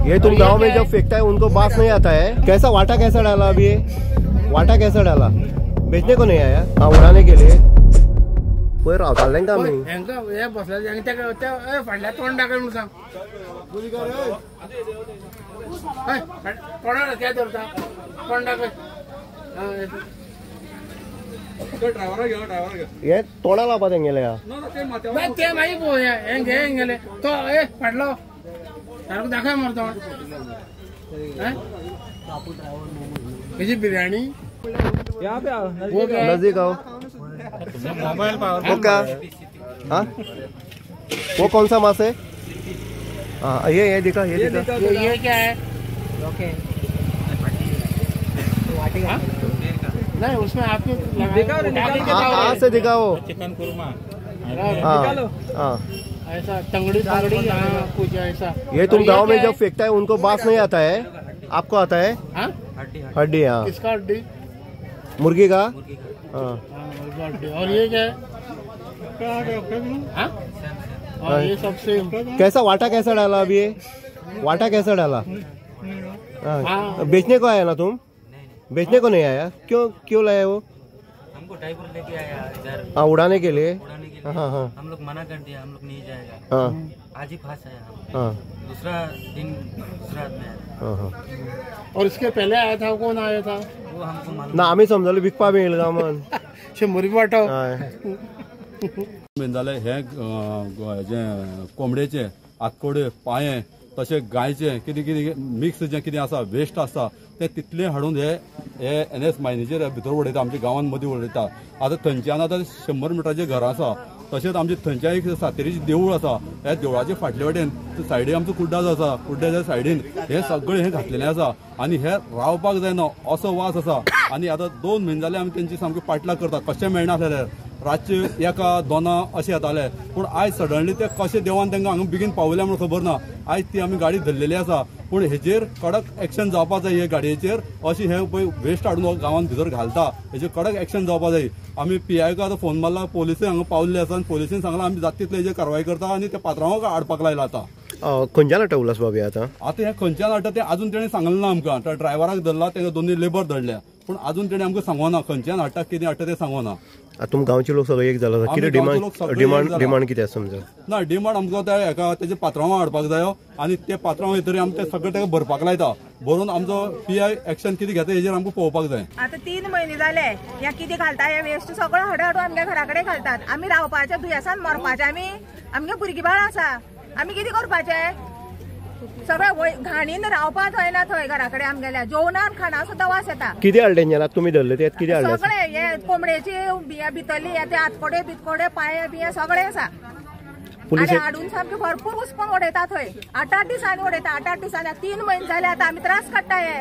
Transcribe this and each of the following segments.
ये तुम गांव में जब फेंकता है उनको बास नहीं आता है। कैसा वाटा कैसा डाला अभी ये? वाटा कैसा डाला? बेचने को नहीं आया? हाँ, उड़ाने के लिए कोई रावताल का मी हे बसला त्या फाडल्या तोंड टाकाय म्हणून सांग कोणाला काय धरता तोंड टाकाय ये तोडाला पाहते गेले ते माही पोया हे गेले तो ए फाडलो सारखं दाखवा मरतो किसी बिरयानी नजदीक आओ। मोबाइल वो क्या? हाँ, वो कौन सा मांस है? हाँ, ये दिखा, ये दिखा। ये क्या है? ओके नहीं, उसमें आपने हाँ से दिखाओ। चिकन कुरमा। हाँ, ऐसा तंगड़ी कुछ ऐसा। ये तुम गांव में जब फेंकता है उनको बास नहीं आता है, आपको आता है? हड्डी। हाँ, किसका हड्डी? मुर्गी का। हाँ, और ये क्या है? और ये सबसे कैसा वाटा कैसा डाला अभी ये? वाटा कैसा डाला? हाँ, बेचने को आया ना तुम? बेचने को नहीं आया? क्यों लाया वो? हमको ड्राइवर लेके आया इधर। हाँ, उड़ाने के लिए। हाँ, हम लोग मना कर दिया, हम लोग नहीं जाएगा। हाँ, आज ही फांस आया। हाँ, दूसरा आदमी आया। हाँ। और इसके पहले आया था, कौन आया था? वो हमको मालूम ना आम्ही समजलो विकपा मिळेल का मन 100 पाठव। जाल्यार हे जे कोंबडेचे आतकोडे पाये तशें गायचे कितें कितें मिक्स जे कितें आसा वेस्ट आसा ते तितले हाडून हे NS मायनीचेर भितर उडयता, आमच्या गांवांत मदीं उडयता। आतां थंयच्यान आतां 100 मिटराचें घरां आसा, तशेंच आमचे थंयच्या एक सातेरीचें देवूळ आसा। ह्या देवळाच्या फाटले वटेन सायडीन आमचो कुड्डा जो आसा, कुड्ड्याच्या सायडीन हे सगळें हे घातलेलें आसा आनी हे रावपाक जायना असो वास आसा। आनी आतां 2 म्हयने जाले आमी तेंची सामकी पाटलाग करता, कशें मेळना आसलें रातचे 1-2 अशें येताले, पूण आयज सडनली ते कशें देवान तांकां हांगा बेगीन पावयल्या म्हणून खबर ना। आयज ती आमी गाडी धरलेली आसा, पूण हेजेर कडक एक्शन जावपाक जाय। हे गाडयेचेर अशी हे पळय वेस्ट हाडून गांवांत भितर घालता, हेजेर कडक एक्शन जावपाक जाय। आमी PIक आतां फोन मारला, पोलिसूय हांगा पावल्ले आसा आनी पोलिसीन सांगलां आमी जाता तितले हेजेर कारवाय करता आनी ते पात्रांवाक हाडपाक लायला आतां। खंयच्यान हाडटा बाबी आतां हे खंयच्यान हाडटा तें अजून तेणें सांगलें ना आमकां। त्या ड्रायव्हराक धरला, तांकां 2 लेबर धरल्या, पूण अजून तेणें आमकां सांगोना खंयच्यान हाडटा, कितें हाडटा तें सांगोना। तुम गांवचे लोक सगळे एक जाला, कितें डिमांड कितें आसा समजा? ना, डिमांड आमकां त्या हेका तेजे पात्रांवाक हाडपाक जायो आनी ते पात्रांव येतरी आमी ते सगळें ताका भरपाक लायता। भरून आमचो PI एक्शन कितें घेता हेजेर आमकां पळोवपाक जाय। आता 3 महिने जाले ह्या कितें घालता, हे वेस्ट सगळं हाडून आमच्या घरा कडेन घालतात। आमी रावपाचे दुयेंसान मरपाचे, आमगे भुरगीं बाळ आसा, आमी कितें करपाचे? सगळं घाणीन रावपाक थंय थंय घरा कडेन आमगेल्या जेवणान खाणा सुद्दां वास येता। कितें हाडलें जेन्ना तुमी धरले ते कितें हाडलें? सगळे हे कोंबड्याची बिया भितरली ते आतकोडे बितकोडे पाये बिये सगळे आसा। आणि हाडून सामके भरपूर उस्पण उडयता थंय। 8-8 दिसांनी उडयता, 8-8 दिसांनी। 3 महिने जाले आता आमी त्रास काडटा हे।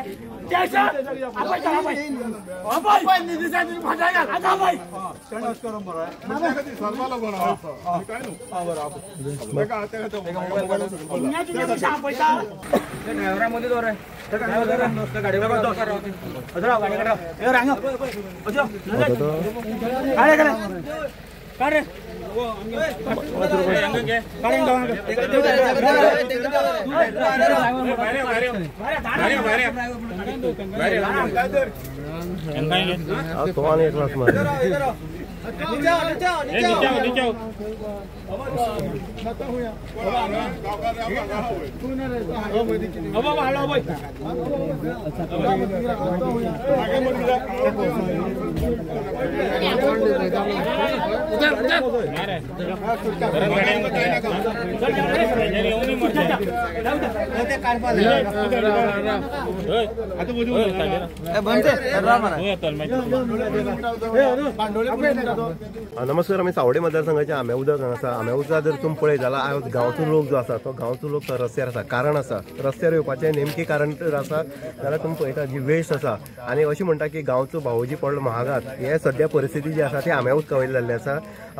नमस्कार, आम्ही सावडे मतदारसंघाच्या आंब्याउदक आसा। आंब्याउदका जर तुम पळयत जाल्यार आज गांवचो लोक जो आसा तो गांवचो लोक रस्त्यार आसा। कारण आसा, रस्त्यार येवपाचें नेमकें कारण तर आसा जाल्यार तुमी पळयता जी वेस्ट आसा। आनी अशें म्हणटा की गांवचो भावोजी पडलो महागात। हे सद्या परिस्थिती जी आसा ती आंब्याउदका वयली जाल्ली आसा।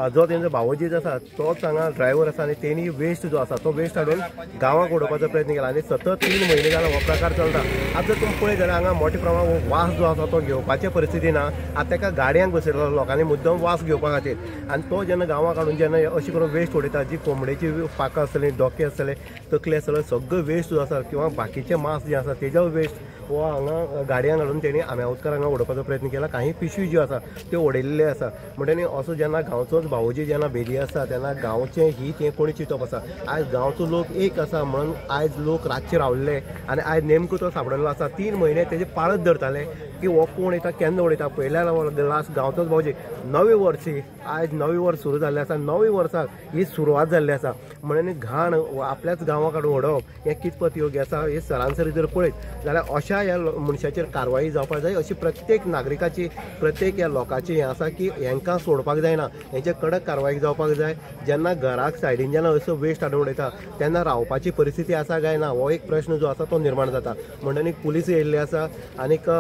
जो तेंचो भावोजी जो आसा तोच हांगा ड्रायव्हर आसा आनी तेणी वेस्ट जो आसा तो वेस्ट हाडून गांवाक उडोवपाचो प्रयत्न केला आनी सतत 3 म्हयने जाला हो प्रकार चलता। आतां जर तुमी पळयत जाल्यार हांगा मोठ्या प्रमाणात वास जो आसा तो घेवपाचे परिस्थिती ना। आतां ताका गाडयांक बसयलो लोकांनी मुद्दम वास घेवपा खातीर। आनी तो जेन्ना गांवाक हाडून जेन्ना अशी करून वेस्ट उडयता, जी कोंबडेची पाकां आसतलीं, डोके आसतले, तकले सगळं वेस्ट जो आसा किंवा बाकीचे मास जे आसा तेजो वेस्ट हो हांगा गाडयांक घालून तेणी आम्या उदकार हांगा उडोवपाचो प्रयत्न केला. काही पिशवी ज्यो आसा त्यो उडयल्ल्यो आसा. म्हणटनी असो जेन्ना गांवचोच भावोजी जेन्ना बेदी आसता तेन्ना गांवचें हीत हें कोणी चिंतप आसा. आयज गांवचो लोक एक आसा म्हणून आयज लोक रातचे रावल्ले आनी आयज नेमको तो सापडलेलो आसा. 3 म्हयने तेजे पाळत धरताले की हो कोण येता केन्ना उडयता. पयल्या लास्ट गांवचोच भावोजी 9वे वर्सी आयज 9वे वर्स सुरू जाल्लें आसा. 9वे वर्साक ही सुरवात जाल्ली आसा. म्हणून घाण आपल्याच गांवा काडून उडोवप हें कितपत योग्य आसा हे सरासरी जर पळयत जाल्यार अशा ह्या मनशाचेर कारवाई जावपाक जाय अशी प्रत्येक नागरिकाची प्रत्येक ह्या लोकांची हें आसा की हांकां सोडपाक जायना. हेंचेर कडक कारवाई जावपाक जाय. जेन्ना घराक सायडीन जेन्ना असो वेस्ट हाडून उडयता तेन्ना रावपाची परिस्थिती आसा काय ना हो एक प्रश्न जो आसा तो निर्माण जाता. म्हणटनी पुलीस येयल्ली आसा आनीक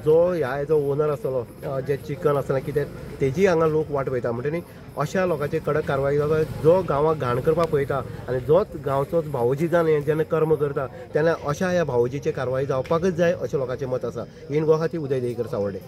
जो ह्या हेजो ओनर आसतलो जे चिकन आसतना कितें तेजी हांगा लोक वाट पळयता. म्हणटनी अशा लोकांची कडक कारवाई जावपाक जो गांवाक घाण करपाक पळयता आनी जोच गांवचोच भावोजी जावन हें जेन्ना कर्म करता तेन्ना अशा ह्या भावोजीची कारवाई जावपाकच जाय अशें लोकांचें मत आसा. इन गोवा खातीर उदय देयकर सावर्डे.